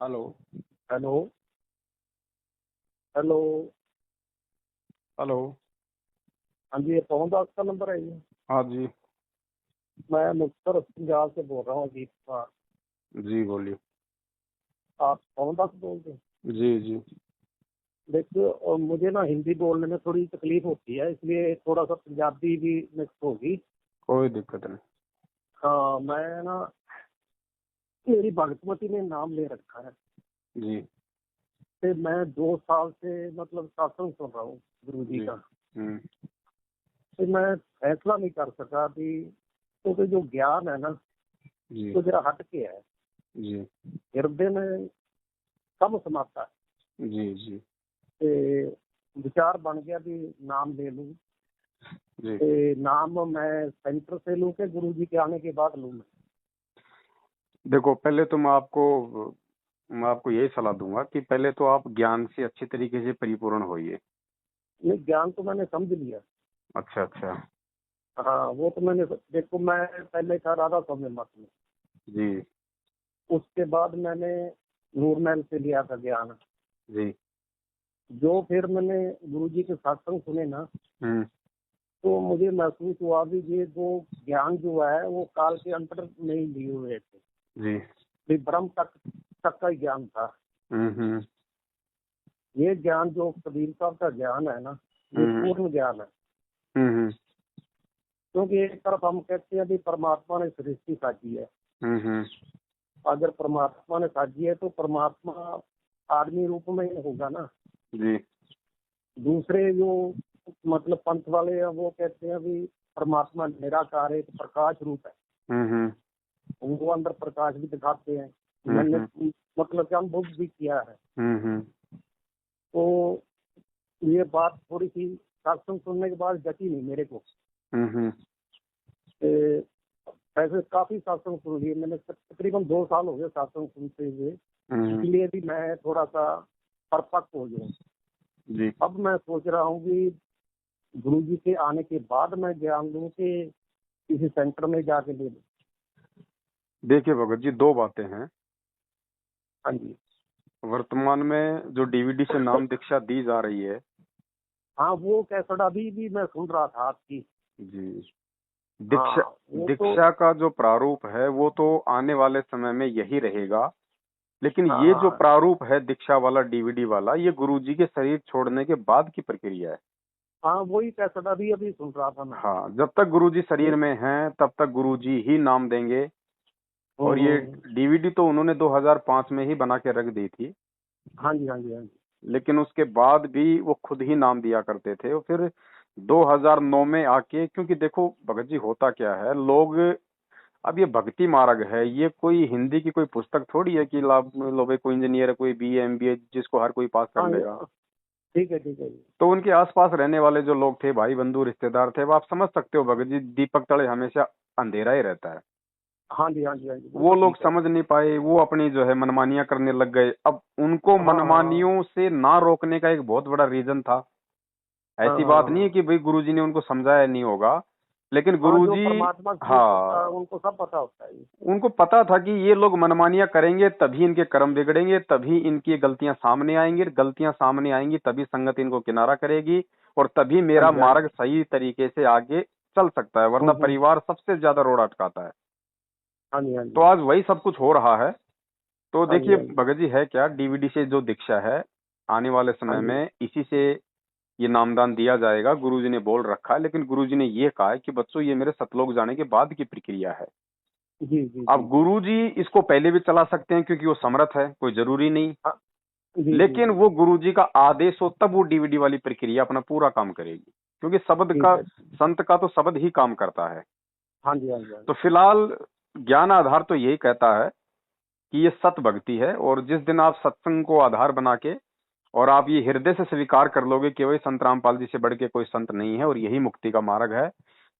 Hello. Hello. Hello. Hello. हाँ जी, ये पवन दास का नंबर है ये। हाँ जी। मैं मुक्तसर पंजाब से बोल रहा हूँ अजीत कुमार। जी बोलिए। आप पवन दास बोल रहे हैं? जी जी। देखिए, मुझे ना हिंदी बोलने में थोड़ी तकलीफ होती है, इसलिए थोड़ा सा पंजाबी भी मिक्स होगी। कोई दिक्कत नहीं। हाँ, मैं ना, मेरी भागीरथी ने नाम ले रखा है। जी फिर मैं 2 साल से मतलब सत्संग सुन रहा हूँ गुरु जी जी। का। हम्म। फिर मैं फैसला नहीं कर सका अभी, क्योंकि जो ज्ञान है ना, जी वो जरा हट के है। जी हृदय में कम समाता है। जी जी ਤੇ विचार बन गया भी नाम ले लूं। जी। ते नाम मैं सेंटर से लूं के गुरु जी के आने के बाद लूं मैं? देखो, पहले तो मैं आपको यही सलाह दूंगा कि पहले तो आप ज्ञान से अच्छी तरीके से परिपूर्ण होइए। ये ज्ञान तो मैंने समझ लिया। अच्छा अच्छा। हाँ, वो तो मैंने, देखो मैं पहले था राधा स्वामी मत में। जी उसके बाद मैंने नूर महल से लिया था ज्ञान। जी। जो फिर मैंने गुरु जी के सत्संग सुने ना, हम्म। तो मुझे महसूस हुआ भी ये जो ज्ञान जो है वो काल के अंतर नहीं लिए हुए थे। जी। भी ब्रह्म तक तक का ही ज्ञान था। हम्म। ये ज्ञान जो कबीर साहब का ज्ञान है ना, ये हम्म पूर्ण ज्ञान है। हम्म क्योंकि एक तरफ हम कहते हैं कि परमात्मा ने सृष्टि साजी है। हम्म। अगर परमात्मा ने साजी है तो परमात्मा आदमी रूप में ही होगा ना। जी। दूसरे जो मतलब पंथ वाले हैं वो कहते हैं भी परमात्मा निराकार है, तो प्रकाश रूप है। हम्म उनको अंदर प्रकाश भी दिखाते हैं। मैंने हम्म मतलब कि अनुभव भी किया है। हम्म तो ये बात थोड़ी सी सत्संग सुनने के बाद जची नहीं मेरे को। हम्म ए, ऐसे काफी सत्संग सुन लिए मैंने, तकरीबन 2 साल हो गए सत्संग सुनते हुए। हम्म। इसलिए भी मैं थोड़ा सा परिपक्व हो जाऊँ। जी। अब मैं सोच रहा हूँ कि गुरु जी के आने के बाद मैं ज्ञान लूँ कि किसी सेंटर में जाके ले लूँ। देखिए भगत जी, दो बातें हैं। हाँ जी। वर्तमान में जो डीवीडी से नाम दीक्षा दी जा रही है। हाँ, वो कैसेट अभी भी मैं सुन रहा था आपकी। जी। दीक्षा हाँ, वो तो। दीक्षा का जो प्रारूप है वो तो आने वाले समय में यही रहेगा। लेकिन हाँ ये जो हाँ प्रारूप है दीक्षा वाला, डीवीडी वाला, ये गुरुजी के शरीर छोड़ने के बाद की प्रक्रिया है। हाँ, वही कैसेट अभी अभी सुन रहा था मैं। हाँ, जब तक गुरुजी शरीर में हैं तब तक गुरुजी ही नाम देंगे। और ये हम्म। डीवीडी तो उन्होंने 2005 में ही बना के रख दी थी। हाँ जी हाँ जी हाँ जी। लेकिन उसके बाद भी वो खुद ही नाम दिया करते थे। और फिर 2009 में आके, क्योंकि देखो भगत जी होता क्या है, लोग, अब ये भक्ति मार्ग है, ये कोई हिंदी की कोई पुस्तक थोड़ी है कि ला लो भाई, कोई इंजीनियर है, कोई बीए एमबीए जिसको हर कोई पास कर हाँ लेगा। ठीक है ठीक है जी। तो उनके आसपास रहने वाले जो लोग थे, भाई बंधु रिश्तेदार थे, वो आप समझ सकते हो भगत जी, दीपक तले हमेशा अंधेरा ही रहता है। हाँ जी हाँ जी हाँ जी, वो वो तो लोग ठीक है। समझ नहीं पाए, वो अपनी जो है मनमानियां करने लग गए। अब उनको हाँ हाँ मनमानियों से ना रोकने का एक बहुत बड़ा रीजन था। हाँ ऐसी बात नहीं है हाँ। कि भाई गुरुजी ने उनको समझाया नहीं होगा, लेकिन हाँ, जो गुरुजी, परमात्मा स्वरूप होता है हाँ, उनको सब पता होता है। उनको पता था कि ये लोग मनमानियां करेंगे तभी इनके कर्म बिगड़ेंगे, तभी इनकी गलतियां सामने आएंगी, गलतियां सामने आएंगी तभी संगत इनको किनारा करेगी, और तभी हाँ मेरा जी हाँ मार्ग जी। सही तरीके से आगे चल सकता है। वरना हम्म। परिवार सबसे ज्यादा रोड अटकाता है। हाँ जी हाँ तो जी आज वही सब कुछ हो रहा है। तो हाँ जी देखिए हाँ जी भगत जी, है क्या, डीवीडी से जो दीक्षा है, आने वाले हाँ समय जी। में इसी से ये नामदान दिया जाएगा। गुरुजी ने बोल रखा है, लेकिन गुरुजी ने ये कहा है कि बच्चों, ये मेरे सतलोक जाने के बाद की प्रक्रिया है। जी जी अब जी जी। गुरुजी इसको पहले भी चला सकते हैं क्योंकि वो समर्थ है, कोई जरूरी नहीं। हाँ जी जी लेकिन जी। वो गुरुजी का आदेश हो तब वो डीवीडी वाली प्रक्रिया अपना पूरा काम करेगी, क्योंकि शब्द का, ठीक है। संत का तो शब्द ही काम करता है। हाँ जी हाँ जी हाँ तो जी। फिलहाल ज्ञान आधार तो यही कहता है कि ये सत भक्ति है। और जिस दिन आप सत्संग को आधार बना के और आप ये हृदय से स्वीकार कर लोगे कि वही संत रामपाल जी से बढ़ के कोई संत नहीं है और यही मुक्ति का मार्ग है,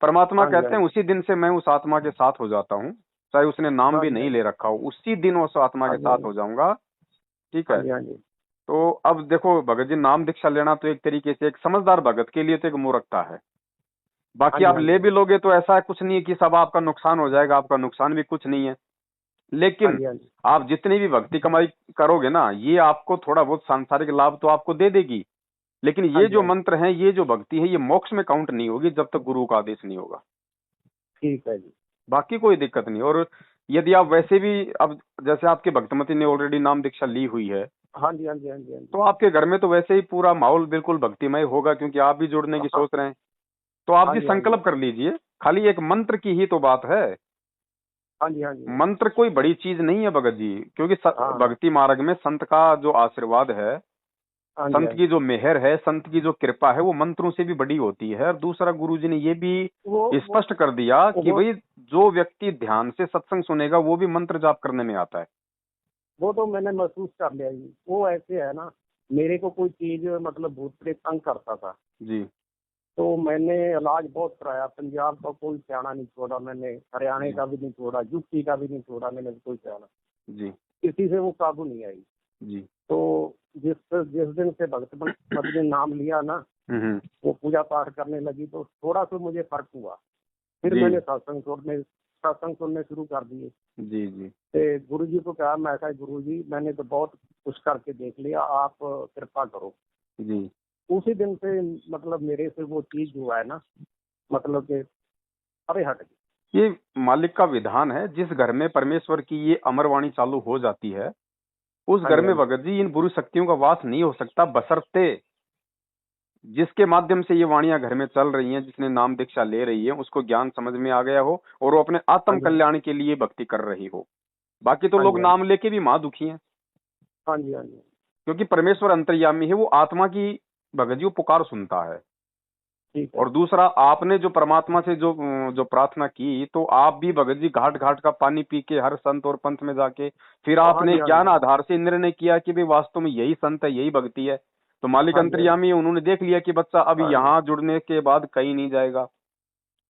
परमात्मा हाँ जी हाँ कहते हैं जी उसी दिन से मैं उस आत्मा के साथ हो जाता हूँ। चाहे उसने नाम हाँ भी जी हाँ नहीं जी ले रखा हो, उसी दिन उस आत्मा हाँ के जी हाँ साथ जी हो जाऊंगा। ठीक हाँ है। जी हाँ जी तो अब देखो भगत जी, नाम दीक्षा लेना तो एक तरीके से एक समझदार भगत के लिए तो एक मूर्खता है। हाँ बाकी जी आप हाँ ले जी भी लोगे तो ऐसा कुछ नहीं है कि सब आपका नुकसान हो जाएगा, आपका नुकसान भी कुछ नहीं है। लेकिन हाँ जी, हाँ जी, आप जितनी भी भक्ति कमाई करोगे ना, ये आपको थोड़ा बहुत सांसारिक लाभ तो आपको दे देगी, लेकिन हाँ ये जी, जो हाँ जी। मंत्र है, ये जो भक्ति है, ये मोक्ष में काउंट नहीं होगी जब तक गुरु का आदेश नहीं होगा। ठीक है जी। बाकी कोई दिक्कत नहीं। और यदि आप वैसे भी, अब जैसे आपके भक्तमती ने ऑलरेडी नाम दीक्षा ली हुई है, हाँ जी, हाँ जी, हाँ जी, हाँ तो जी। आपके घर में तो वैसे ही पूरा माहौल बिल्कुल भक्तिमय होगा, क्योंकि आप भी जुड़ने की हाँ सोच रहे हैं। तो आप हाँ जी जी, हाँ जी, संकल्प कर लीजिए, खाली एक मंत्र की ही तो बात है। हाँ जी, हाँ जी, मंत्र कोई बड़ी चीज नहीं है भगत जी, क्योंकि हाँ भक्ति मार्ग में संत का जो आशीर्वाद है, हाँ जी, संत हाँ की जी। जो मेहर है, संत की जो कृपा है, वो मंत्रों से भी बड़ी होती है। और दूसरा, गुरु जी ने ये भी वो वो स्पष्ट कर दिया कि वो भाई जो व्यक्ति ध्यान से सत्संग सुनेगा वो भी मंत्र जाप करने में आता है। वो तो मैंने महसूस कर लिया जी। वो ऐसे है ना, मेरे को कोई चीज मतलब भूत प्रेत तंग करता था, जी तो मैंने इलाज बहुत कराया। पंजाब का कोई सियाना नहीं छोड़ा मैंने, हरियाणा जी का भी नहीं छोड़ा, यूपी का भी नहीं छोड़ा मैंने कोई सियाना। जी किसी से वो काबू नहीं आई। जी। तो जिस जिस दिन से भगत मत ने नाम लिया ना, हम्म। वो पूजा पाठ करने लगी, तो थोड़ा सा मुझे फर्क हुआ। फिर जी मैंने सत्संग सुनने शुरू कर दिए। जी जी ते गुरु जी को कहा, मैं कहा गुरु जी मैंने तो बहुत कुछ करके देख लिया, आप कृपा करो। जी। उसी दिन से मतलब मेरे से वो चीज जो है ना, मतलब कि अरे हट गई। ये मालिक का विधान है, जिस घर में परमेश्वर की ये अमर वाणी चालू हो जाती है, उस हाँ घर जी, हाँ में जी, भगत जी इन बुरी शक्तियों का वास नहीं हो सकता, बशर्ते जिसके माध्यम से ये वाणियां घर में चल रही हैं, जिसने नाम दीक्षा ले रही है, उसको ज्ञान समझ में आ गया हो और वो अपने हाँ आत्म जी, कल्याण के लिए भक्ति कर रही हो। बाकी तो हाँ जी, लोग हाँ जी, नाम लेके भी मां दुखी हैं, हाँ जी, हाँ जी। क्योंकि परमेश्वर अंतर्यामी है, वो आत्मा की भगत जी वो पुकार सुनता है। ठीक है। और दूसरा, आपने जो परमात्मा से जो जो प्रार्थना की, तो आप भी भगत जी घाट घाट का पानी पी के हर संत और पंथ में जाके फिर हाँ आपने जी, हाँ ज्ञान जी, आधार से निर्णय किया कि भाई वास्तव में यही संत है, यही भक्ति है। तो मालिक हाँ जी, हाँ जी, अंतर्यामी है, उन्होंने देख लिया कि बच्चा अब हाँ जी, यहाँ जुड़ने के बाद कहीं नहीं जाएगा,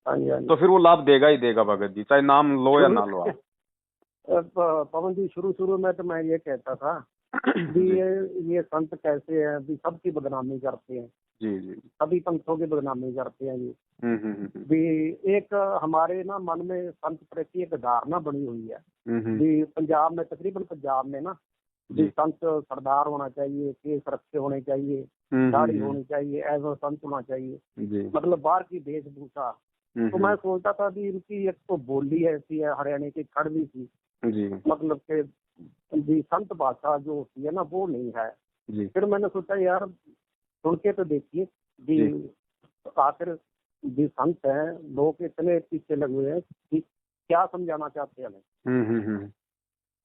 हाँ जी, हाँ तो जी। फिर वो लाभ देगा ही देगा भगत जी, चाहे नाम लो या शुरू ना लो आप। पवन जी, शुरू शुरू में तो मैं ये कहता था भी जी ये संत कैसे हैं, भी सबकी बदनामी करते हैं, जी जी। सभी पंथों की बदनामी करते हैं ये। हम्म। भी एक हमारे ना मन में संत प्रति एक धारणा बनी हुई है। हम्म। भी पंजाब में, तकरीबन पंजाब में ना, भी जी। संत सरदार होना चाहिए, केस रखे होने चाहिए, दाढ़ी हम्म। होनी चाहिए, ऐसा संत होना चाहिए, जी। मतलब बाहर की वेशभूषा। तो मैं सोचता था कि इनकी एक तो बोली ऐसी है हरियाणा की, कड़वी सी, जी मतलब कि भी संत भाषा जो होती है ना वो नहीं है। जी फिर मैंने सोचा यार सुन के तो देखिए जी। कि आखिर भी संत हैं, लोग इतने पीछे लगे हुए हैं कि क्या समझाना चाहते हैं हमें। हम्म।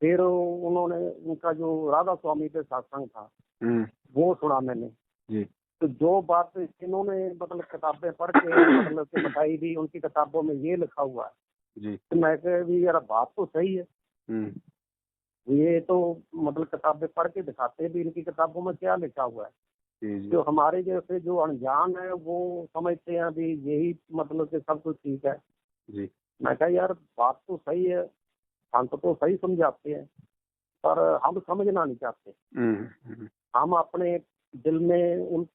फिर उन्होंने, उनका जो राधा स्वामी पे सत्संग था हम्म। वो सुना मैंने। जी तो जो बात इन्होंने मतलब किताबें पढ़ के मतलब कि बताई भी, उनकी किताबों में ये लिखा हुआ है, जी। तो मैं कह भी यार बात तो सही है। हम्म। ये तो मतलब किताबें पढ़ के दिखाते हैं भी इनकी किताबों में क्या लिखा हुआ है। जी जी जो हमारे जैसे जो अनजान है वो समझते हैं अभी यही मतलब कि सब कुछ ठीक है। जी। मैं कहा यार बात तो सही है, हम तो सही समझाते हैं, पर हम समझना नहीं चाहते। हम्म। हम अपने दिल में उन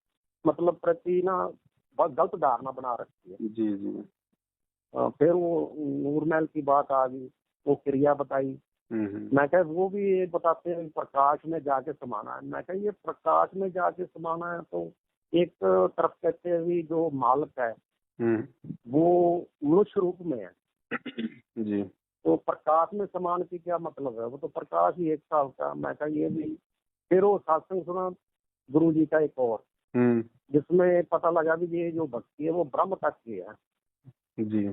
मतलब प्रति ना बहुत गलत धारणा बना रखी है। जी जी। फिर वो नूरमहल की बात आ गई, वो क्रिया बताई। हम्म। मैं कहा वो भी ये बताते हैं प्रकाश में जाके समाना है। मैं कहा ये प्रकाश में जाके समाना है तो एक तरफ कहते हैं भी जो मालिक है वो मनुष्य रूप में है, जी। तो प्रकाश में समान की क्या मतलब है, वो तो प्रकाश ही एक सा होता है। मैं कहा ये भी। फिर वो सत्संग सुना गुरु जी का एक और, हम्म। जिसमें पता लगा भी ये जो भक्ति है वो ब्रह्म तक की है। जी।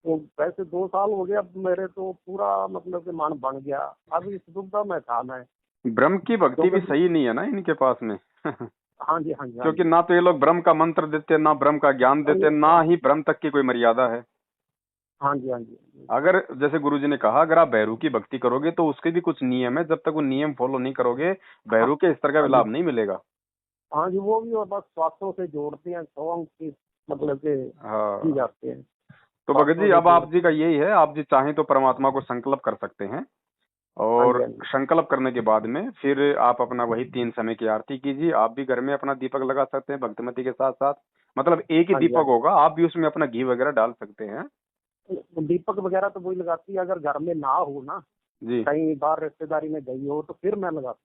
तो वैसे 2 साल हो गया अब मेरे तो पूरा मतलब कि मन बन गया। अब इस दुविधा में था मैं, ब्रह्म की भक्ति भी क्योंकि सही नहीं है ना इनके पास में। हाँ जी, हाँ जी, हाँ क्योंकि जी, ना तो ये लोग ब्रह्म का मंत्र देते, ना ब्रह्म का ज्ञान हाँ जी, देते, ना ही ब्रह्म तक की कोई मर्यादा है। हाँ जी, हाँ जी, अगर जैसे गुरुजी ने कहा, अगर आप भैरू की भक्ति करोगे तो उसके भी कुछ नियम है, जब तक वो नियम फॉलो नहीं करोगे, हाँ भैरू के स्तर का हाँ जी, लाभ नहीं मिलेगा। हाँ जी। वो भी और बस स्वास्थ्यों से जोड़ते हैं, सॉन्ग की मतलब के की हाँ। जाते हैं, तो भगत स्वास्थ्यों जी, से अब जोड़। आप जी का यही है, आप जी चाहें तो परमात्मा को संकल्प कर सकते हैं, हाँ जी, और हाँ जी, संकल्प करने के बाद में फिर आप अपना वही 3 समय की आरती कीजिए। आप भी घर में अपना दीपक लगा सकते हैं भक्तिमती के साथ साथ, मतलब एक ही हाँ जी, हाँ दीपक होगा, आप भी उसमें अपना घी वगैरह डाल सकते हैं। जी। दीपक वगैरह तो वही लगाती है, अगर घर में ना हो ना जी कहीं बाहर रिश्तेदारी में गई हो तो फिर मैं लगाता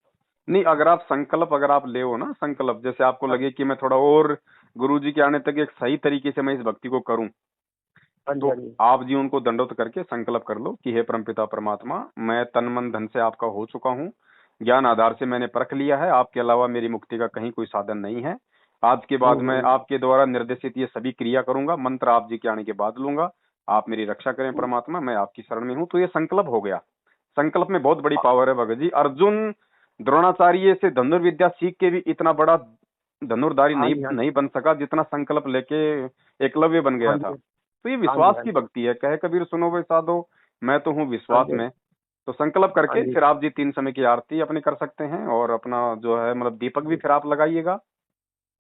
नहीं, अगर आप संकल्प अगर आप ले हो ना, संकल्प जैसे आपको हूँ। लगे कि मैं थोड़ा और गुरुजी के आने तक एक सही तरीके से मैं इस भक्ति को करूं, हाँ जी, तो हाँ जी, आप जी उनको दंडोत करके संकल्प कर लो कि हे परमपिता परमात्मा, मैं तन मन धन से आपका हो चुका हूँ, ज्ञान आधार से मैंने परख लिया है, आपके अलावा मेरी मुक्ति का कहीं कोई साधन नहीं है। आज के बाद मैं आपके द्वारा निर्देशित ये सभी क्रिया करूंगा, मंत्र आप जी के आने के बाद लूंगा, आप मेरी रक्षा करें परमात्मा, मैं आपकी शरण में हूँ। तो ये संकल्प हो गया। संकल्प में बहुत बड़ी पावर है भगत जी। अर्जुन द्रोणाचार्य से धनुर्विद्या सीख के भी इतना बड़ा धनुर्धारी हाँ नहीं जी, हाँ नहीं बन सका जितना संकल्प लेके एकलव्य बन गया था। जी, तो ये हाँ जी, विश्वास हाँ की जी, भक्ति है। कहे कबीर सुनो वे साधो, मैं तो हूँ हाँ विश्वास जी, में। तो संकल्प हाँ करके जी, फिर आप जी 3 समय की आरती अपनी कर सकते हैं, और अपना जो है मतलब दीपक भी फिर आप लगाइएगा। हाँ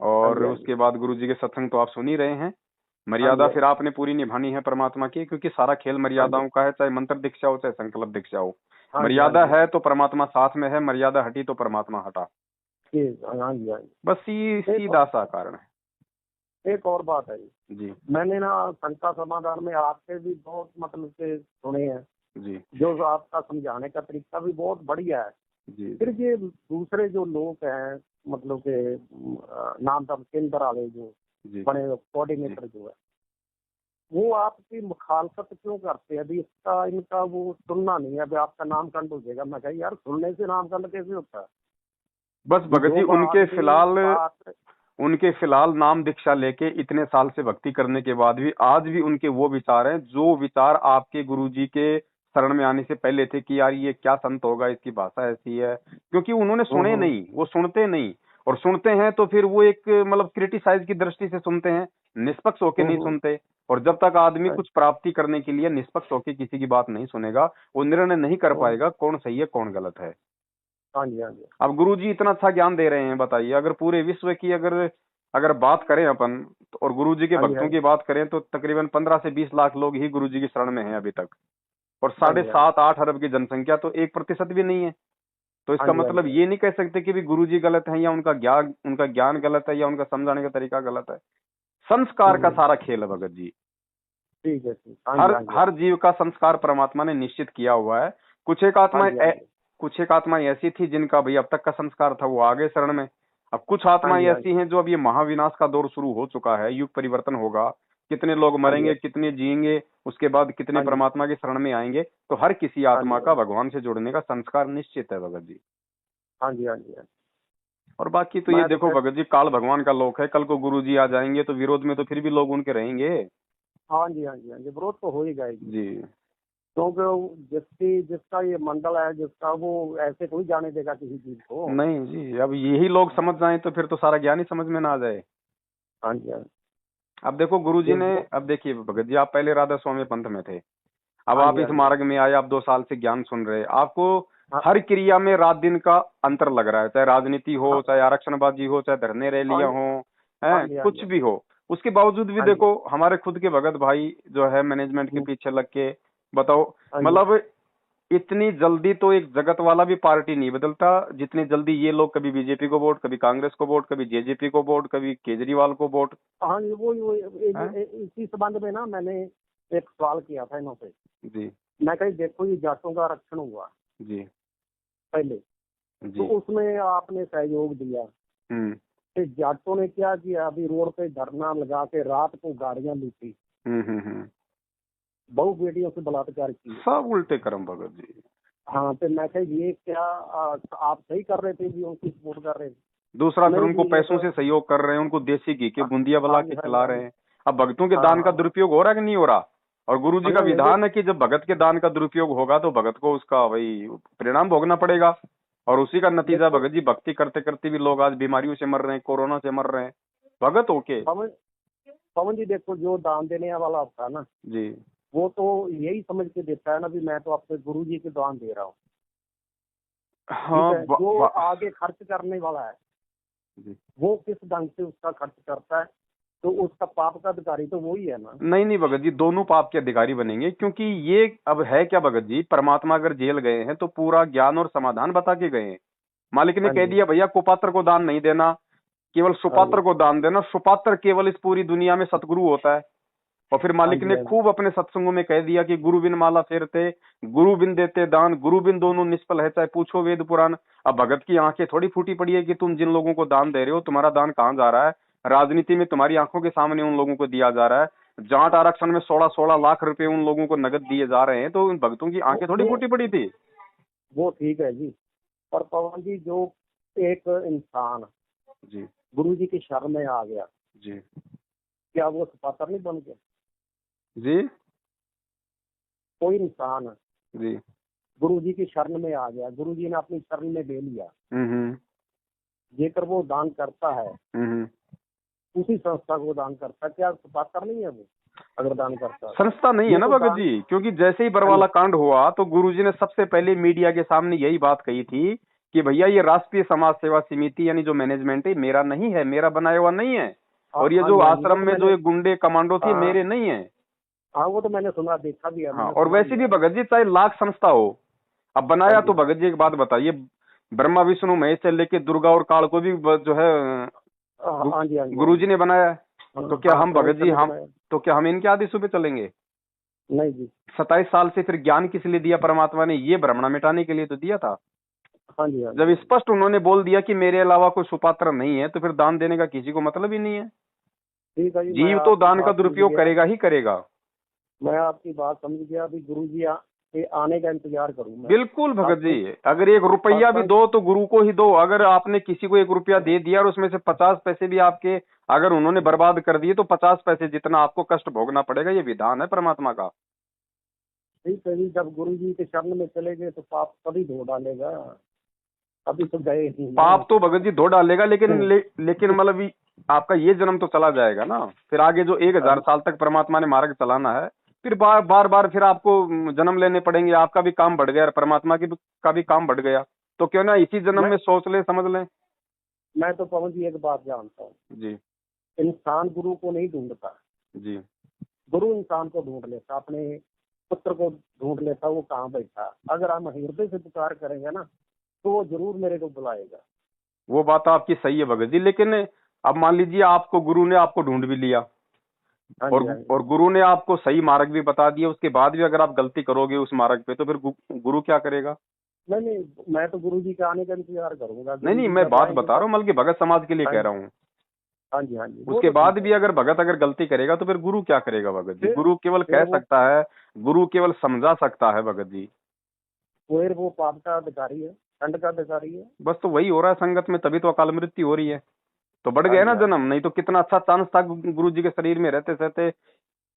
और जी, हाँ जी, उसके बाद गुरु जी के सत्संग तो आप सुन ही रहे हैं। हाँ जी, मर्यादा फिर आपने पूरी निभानी है परमात्मा की, क्योंकि सारा खेल हाँ जी, मर्यादाओं का है, चाहे मंत्र दीक्षा हो चाहे संकल्प दीक्षा हो। हाँ जी, हाँ मर्यादा जी, है तो परमात्मा साथ में है, मर्यादा हटी तो परमात्मा हटा। ठीक, हाँ जी, हाँ जी। बस एक सीधा सा कारण है। एक और बात है जी, जी मैंने ना शंका समाधान में आपके भी बहुत मतलब से सुने हैं, जी जो आपका समझाने का तरीका भी बहुत बढ़िया है। जी फिर ये दूसरे जो लोग हैं, मतलब के नाम दाम केंद्र वाले जो जी बड़े जी कोऑर्डिनेटर जो है, वो आपकी मुखालफत क्यों करते हैं? अभी इसका इनका वो सुनना नहीं है, अभी आपका नाम कंड हो जाएगा। मैं कहा यार, सुनने से नाम कंड कैसे होता है? बस भगत जी जो आदमी बात, उनके फिलहाल नाम दीक्षा लेके इतने साल से भक्ति करने के बाद भी आज भी उनके वो विचार हैं जो विचार आपके गुरुजी के शरण में आने से पहले थे कि यार ये क्या संत होगा, इसकी भाषा ऐसी है। क्योंकि उन्होंने सुने हम्म, नहीं, वो सुनते नहीं। और सुनते हैं तो फिर वो एक मतलब क्रिटिसाइज की दृष्टि से सुनते हैं, निष्पक्ष होके नहीं हम्म, सुनते। और जब तक आदमी हम्म, कुछ प्राप्ति करने के लिए निष्पक्ष होके किसी की बात नहीं सुनेगा, वो निर्णय नहीं कर हम्म, पाएगा कौन सही है कौन गलत है। हाँ जी, हाँ जी, अब गुरुजी इतना अच्छा ज्ञान दे रहे हैं, बताइए अगर पूरे विश्व की अगर अगर बात करें अपन और गुरुजी के हाँ जी, हाँ भक्तों जी, की बात करें तो तकरीबन 15 से 20 लाख लोग ही गुरुजी की शरण में हैं अभी तक। और हाँ साढ़े जी, हाँ जी, सात आठ अरब की जनसंख्या, तो 1% भी नहीं है। तो हाँ इसका जी, हाँ मतलब जी, ये नहीं कह सकते कि भी गुरुजी गलत है या उनका ज्ञान गलत है या उनका समझाने का तरीका गलत है। संस्कार का सारा खेल है भगत जी। ठीक है, ठीक, हाँ जी, हर हाँ जी, हर जीव का संस्कार परमात्मा ने निश्चित किया हुआ है। कुछ एक हाँ आत्माएं जी, हाँ जी, कुछ एक आत्माएं ऐसी थी जिनका भाई अब तक का संस्कार था वो आगे शरण में। अब कुछ हाँ आत्माएं जी, हाँ ऐसी जी, हैं जो अब ये महाविनाश का दौर शुरू हो चुका है, युग परिवर्तन होगा, कितने लोग हाँ जी, मरेंगे कितने जिएंगे, उसके बाद कितने हाँ जी, परमात्मा की शरण में आएंगे। तो हर किसी हाँ आत्मा जी, का भगवान से जुड़ने का संस्कार निश्चित है भगत जी। हाँ जी, हाँ जी, हाँ जी। और बाकी तो ये मैं तो देखो कह, भगत जी, काल भगवान का लोक है, कल को गुरु जी आ जाएंगे तो विरोध में तो फिर भी लोग उनके रहेंगे। हाँ जी, हाँ जी, हाँ जी, विरोध तो हो ही जाएगी, जी क्योंकि जिसका ये मंडल है, जिसका, वो ऐसे कोई जाने देगा किसी चीज को। नहीं जी, अब यही लोग समझ जाएं तो फिर तो सारा ज्ञान ही समझ में ना आ जाए। हाँ जी, हाँ अब देखो गुरुजी जी, ने, अब देखिए भगत जी, आप पहले राधा स्वामी पंथ में थे, अब हाँ आप जी, इस हाँ जी, मार्ग में आए, आप 2 साल से ज्ञान सुन रहे, आपको हाँ हर क्रिया में रात दिन का अंतर लग रहा है, चाहे राजनीति हो हाँ चाहे आरक्षणबाजी हो चाहे धरने हाँ रैलियां जी, हो, हाँ है जी, हाँ जी, कुछ भी हो। उसके बावजूद भी हाँ जी, देखो हमारे खुद के भगत भाई जो है मैनेजमेंट के पीछे लग के, बताओ हाँ जी, मतलब इतनी जल्दी तो एक जगत वाला भी पार्टी नहीं बदलता जितनी जल्दी ये लोग कभी बीजेपी को वोट, कभी कांग्रेस को वोट, कभी जेजेपी को वोट, कभी केजरीवाल को वोट। हाँ जी, वो है इसी संबंध में ना मैंने एक सवाल किया था इन्होंने। जी मैं कही देखो, ये जाटों का आरक्षण हुआ जी पहले, तो जी उसमें आपने सहयोग दिया, हम्म फिर जाटों ने क्या किया? अभी रोड पे धरना लगा के रात को गाड़ियां लूटी, हम्म। बहु बेटियों से बलात्कार किए। सब उल्टे कर्म भगत जी। हाँ, तो मैं कही ये क्या आप सही कर रहे थे, भी उनकी सपोर्ट कर रहे थे? दूसरा फिर नहीं उनको जी, ये पैसों तो, से सहयोग कर रहे हैं, उनको देसी घी के हाँ बूंदिया बना हाँ जी, के हाँ जी, खिला हाँ रहे जी, हैं। अब भक्तों के हाँ दान का हाँ दुरुपयोग हो रहा है कि नहीं हो रहा? और गुरु जी हाँ, का नहीं वो, विधान है कि जब भगत के दान का दुरुपयोग होगा तो भगत को उसका भाई परिणाम भोगना पड़ेगा। और उसी का नतीजा देखो भगत जी, भक्ति करते करते भी लोग आज बीमारियों से मर रहे हैं, कोरोना से मर रहे हैं, भगत होके। पवन पवन जी, देखो जो दान देने वाला होता है ना, जी वो तो यही समझ के देता है ना, भी मैं तो आपके गुरु जी के दान दे रहा हूँ। ठीक हाँ है, जो आगे खर्च करने वाला है, जी वो किस ढंग से उसका खर्च करता है, तो उसका पाप का अधिकारी तो वही है ना। नहीं नहीं भगत जी, दोनों पाप के अधिकारी बनेंगे, क्योंकि ये अब है क्या भगत जी, परमात्मा अगर जेल गए हैं तो पूरा ज्ञान और समाधान बता के गए हैं। मालिक ने हाँ कह जी, दिया भैया कुपात्र को दान नहीं देना, केवल हाँ जी, सुपात्र को दान देना। सुपात्र केवल इस पूरी दुनिया में सतगुरु होता है। और फिर मालिक ने खूब अपने सत्संगों में कह दिया कि गुरु बिन माला फेरते, गुरु बिन देते दान, गुरु बिन दोनों निष्फल है, चाहे पूछो वेद पुराण। अब भगत की आंखें थोड़ी फूटी पड़ी है कि तुम जिन लोगों को दान दे रहे हो, तुम्हारा दान कहाँ जा रहा है? राजनीति में तुम्हारी आंखों के सामने उन लोगों को दिया जा रहा है। जाट आरक्षण में 16-16 लाख रुपए उन लोगों को नगद दिए जा रहे हैं, तो उन भक्तों की आंखें थोड़ी फूटी पड़ी थी। वो ठीक है जी, पर पवन जी जो एक इंसान जी गुरु जी की शरण में आ गया जी, क्या वो सुपात्र नहीं बन गया? जी कोई इंसान जी, गुरु जी की शरण में आ गया, गुरु जी ने अपनी शरण में ले लिया, जेकर वो दान करता है उसी संस्था को दान करता है, क्या सुपात्र नहीं है वो? अगर दान करता है संस्था नहीं है ना भगत जी, क्योंकि जैसे ही बरवाला कांड हुआ तो गुरुजी ने सबसे पहले मीडिया के सामने यही बात कही थी कि भैया ये राष्ट्रीय समाज सेवा समिति यानी जो मैनेजमेंट है मेरा नहीं है, मेरा बनाया हुआ नहीं है, और ये जो आश्रम में जो ये गुंडे कमांडो थे मेरे नहीं है। हाँ वो तो मैंने सुना, देखा भी है। हाँ, और वैसे भी भगत जी चाहे लाख संस्था हो, अब बनाया तो भगत जी एक बात बताइए, ब्रह्मा विष्णु महेश से लेके दुर्गा और काल को भी जो है गुरुजी ने बनाया है। तो क्या हम भगत जी हम इनके आदेशों पे चलेंगे? नहीं जी। 27 साल से फिर ज्ञान किस लिए दिया परमात्मा ने? ये भ्रमणा मिटाने के लिए तो दिया था। हाँ जी, जब स्पष्ट उन्होंने बोल दिया कि मेरे अलावा कोई सुपात्र नहीं है, तो फिर दान देने का किसी को मतलब ही नहीं है। जीव तो दान का दुरुपयोग करेगा ही करेगा। मैं आपकी बात समझ गया, अभी गुरु जी के आने का इंतजार करूंगा। बिल्कुल भगत जी, अगर 1 रुपया भी दो तो गुरु को ही दो। अगर आपने किसी को 1 रुपया दे दिया और उसमें से 50 पैसे भी आपके अगर उन्होंने बर्बाद कर दिए, तो 50 पैसे जितना आपको कष्ट भोगना पड़ेगा। ये विधान है परमात्मा का। ठीक है जी, जब गुरु जी के शरण में चले गए तो पाप कभी धो डालेगा, अभी तो गए ही। पाप तो भगत जी धो डालेगा, लेकिन मतलब आपका ये जन्म तो चला जाएगा ना, फिर आगे जो 1000 साल तक परमात्मा ने मार्ग चलाना है, फिर बार बार फिर आपको जन्म लेने पड़ेंगे। आपका भी काम बढ़ गया, परमात्मा का भी काम बढ़ गया, तो क्यों ना इसी जन्म में सोच ले, समझ लें। मैं तो पवन जी एक बात जानता हूँ जी, इंसान गुरु को नहीं ढूंढता जी, गुरु इंसान को ढूंढ लेता, अपने पुत्र को ढूंढ लेता, वो कहाँ बैठा। अगर हम हृदय से पुकार करेंगे ना तो वो जरूर मेरे को बुलाएगा। वो बात आपकी सही है भगत जी, लेकिन अब मान लीजिए आपको गुरु ने आपको ढूंढ भी लिया और गुरु ने आपको सही मार्ग भी बता दिया, उसके बाद भी अगर आप गलती करोगे उस मार्ग पे, तो फिर गुरु क्या करेगा? नहीं, मैं तो गुरु जी के आने का इंतजार करूंगा। नहीं, मैं बात बता रहा हूँ, बल्कि भगत समाज के लिए कह रहा हूँ। हाँ जी, हाँ जी। उसके बाद भी अगर भगत गलती करेगा तो फिर गुरु क्या करेगा भगत जी? गुरु केवल कह सकता है, गुरु केवल समझा सकता है भगत जी। फिर वो पाप का अधिकारी है, दंड का अधिकारी है। बस तो वही हो रहा है संगत में, तभी तो अकाल मृत्यु हो रही है। तो बढ़ गया ना जन्म, नहीं तो कितना अच्छा चांस था गुरु जी के शरीर में रहते रहते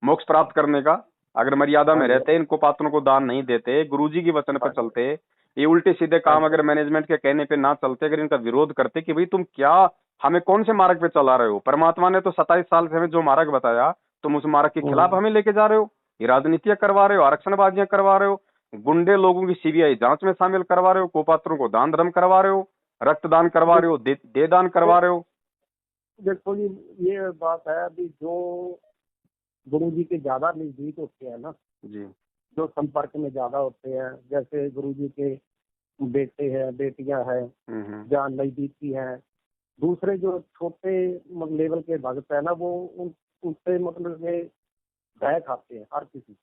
मोक्ष प्राप्त करने का। अगर मर्यादा में रहते, इनको पात्रों को दान नहीं देते, गुरु जी के वचन पर चलते, ये उल्टे सीधे काम अगर मैनेजमेंट के कहने पे ना चलते, अगर इनका विरोध करते कि भाई तुम क्या हमें कौन से मार्ग पे चला रहे हो, परमात्मा ने तो 27 साल से हमें जो मार्ग बताया, तुम उस मार्ग के खिलाफ हमें लेके जा रहे हो, ये राजनीतियां करवा रहे हो, आरक्षणबाजियां करवा रहे हो, गुंडे लोगों की सीबीआई जांच में शामिल करवा रहे हो, कुपात्रों को दान धर्म करवा रहे हो, रक्तदान करवा रहे हो, दे दान करवा रहे हो। देखो जी, ये बात है, अभी जो गुरु जी के ज्यादा नजदीक होते हैं ना जी, जो संपर्क में ज्यादा होते हैं, जैसे गुरु जी के बेटे हैं, बेटियां हैं, जहाँ नजदीकी हैं, दूसरे जो छोटे लेवल के भक्त है ना, वो उनसे मतलब भय खाते हैं हर किसी।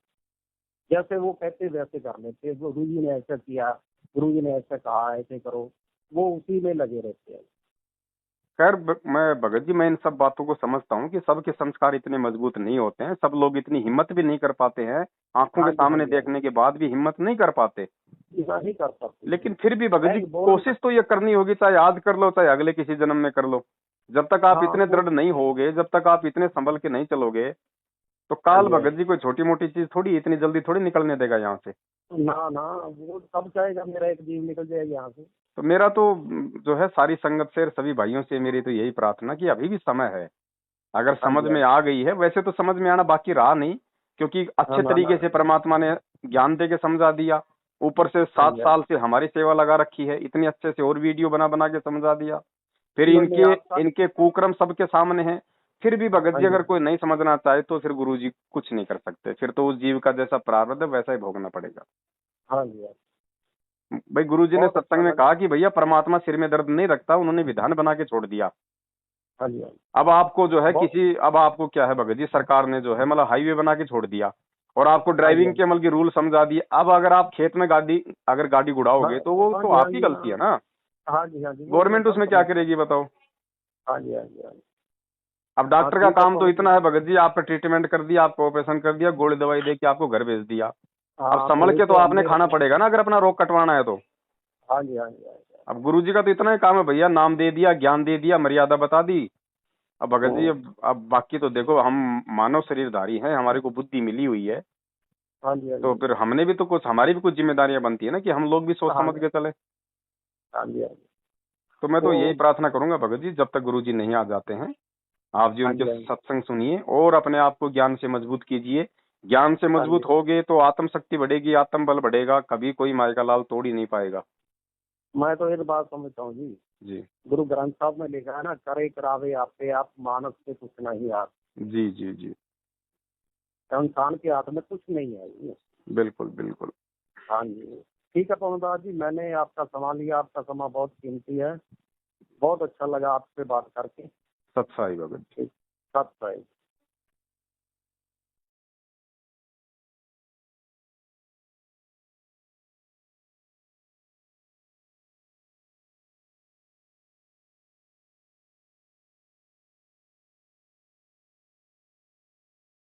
जैसे वो कहते वैसे कर लेते, गुरु जी ने ऐसा किया, गुरु जी ने ऐसा कहा, ऐसे करो, वो उसी में लगे रहते हैं। खैर मैं भगत जी, मैं इन सब बातों को समझता हूँ कि सबके संस्कार इतने मजबूत नहीं होते हैं, सब लोग इतनी हिम्मत भी नहीं कर पाते हैं, आंखों के सामने देखने के बाद भी हिम्मत नहीं कर पाते। नहीं कर सकते, लेकिन फिर भी भगत जी कोशिश तो ये करनी होगी, चाहे आज कर लो चाहे अगले किसी जन्म में कर लो। जब तक आप इतने दृढ़ नहीं होगे, जब तक आप इतने संभल के नहीं चलोगे, तो काल भगत जी कोई छोटी मोटी चीज थोड़ी, इतनी जल्दी थोड़ी निकलने देगा यहाँ से। ना वो सब चाहेगा मेरा एक जीव निकल जाएगा यहाँ से। तो मेरा तो जो है सारी संगत से, सभी भाइयों से मेरी तो यही प्रार्थना कि अभी भी समय है, अगर समझ में आ गई है, वैसे तो समझ में आना बाकी रहा नहीं, क्योंकि अच्छे तरीके से परमात्मा ने ज्ञान दे के समझा दिया, ऊपर से 7 साल से हमारी सेवा लगा रखी है, इतनी अच्छे से और वीडियो बना के समझा दिया, फिर इनके कुक्रम सबके सामने हैं, फिर भी भगत जी अगर कोई नहीं समझना चाहे तो फिर गुरु जी कुछ नहीं कर सकते, फिर तो उस जीव का जैसा प्रारब्ध है वैसा ही भोगना पड़ेगा। हाँ जी, भाई गुरु जी ने सत्संग में कहा कि भैया परमात्मा सिर में दर्द नहीं रखता, उन्होंने विधान बना के छोड़ दिया। हाँ जी, हाँ जी। अब आपको जो है बहुत। किसी, अब आपको क्या है भगत जी, सरकार ने जो है मतलब हाईवे बना के छोड़ दिया और आपको हाँ जी, ड्राइविंग हाँ के जी। अमल की रूल समझा दिए। अब अगर आप खेत में गाड़ी, अगर गाड़ी हाँ गुड़ाओगे तो वो हाँ तो जी, हाँ आपकी जी, गलती है हाँ। ना। हाँ जी, हाँ जी, वो मैं गवर्नमेंट सब उसमें क्या समझता हूँ। करेगी बताओ। हाँ जी, हाँ जी, हाँ जी। अब हाँ डॉक्टर का ठीक है काम तो पवन इतना जी। है भगत जी, आपका ट्रीटमेंट कर दिया, आपको ऑपरेशन कर दिया, गोली दवाई दे के आपको घर भेज दिया। अब हाँ संभल वही के तो तो अब आपने मेरे खाना को। पड़ेगा ना, अगर अपना रोग कटवाना है तो। हाँ जी, हाँ जी, हाँ जी। अब गुरुजी का तो इतना ही काम है भैया, नाम दे दिया, ज्ञान दे दिया, मर्यादा बता दी। अब भगत जी, अब बाकी तो देखो, हम मानव शरीरधारी हैं, हमारे को बुद्धि मिली हुई है, हाँ जी, हाँ तो जी। फिर हमने भी तो कुछ, हमारी भी कुछ जिम्मेदारियां बनती है ना कि हम लोग भी सोच हाँ समझ जी, के चले। हाँ जी, हाँ जी। तो मैं तो यही तो प्रार्थना करूंगा भगत जी, जब तक गुरुजी नहीं आ जाते हैं, आप जी हाँ उनके जी, हाँ जी। सत्संग सुनिए और अपने आप को ज्ञान से मजबूत कीजिए। ज्ञान से हाँ जी। मजबूत होगे तो आत्म शक्ति बढ़ेगी, आत्म बल बढ़ेगा, कभी कोई माई का लाल तोड़ ही नहीं पाएगा। मैं तो एक बात समझता हूँ जी। जी गुरु ग्रंथ साहब में लिखा है ना, करे करावे आपे आप, मानव से कुछ नहीं आप। जी जी जी। तो इंसान के हाथ में कुछ नहीं है जी। बिल्कुल बिल्कुल। हाँ जी। ठीक है पवन दास जी, मैंने आपका समय लिया, आपका समय बहुत कीमती है। बहुत अच्छा लगा आपसे बात करके। सत्साई भगत जी। ठीक। सत्य है।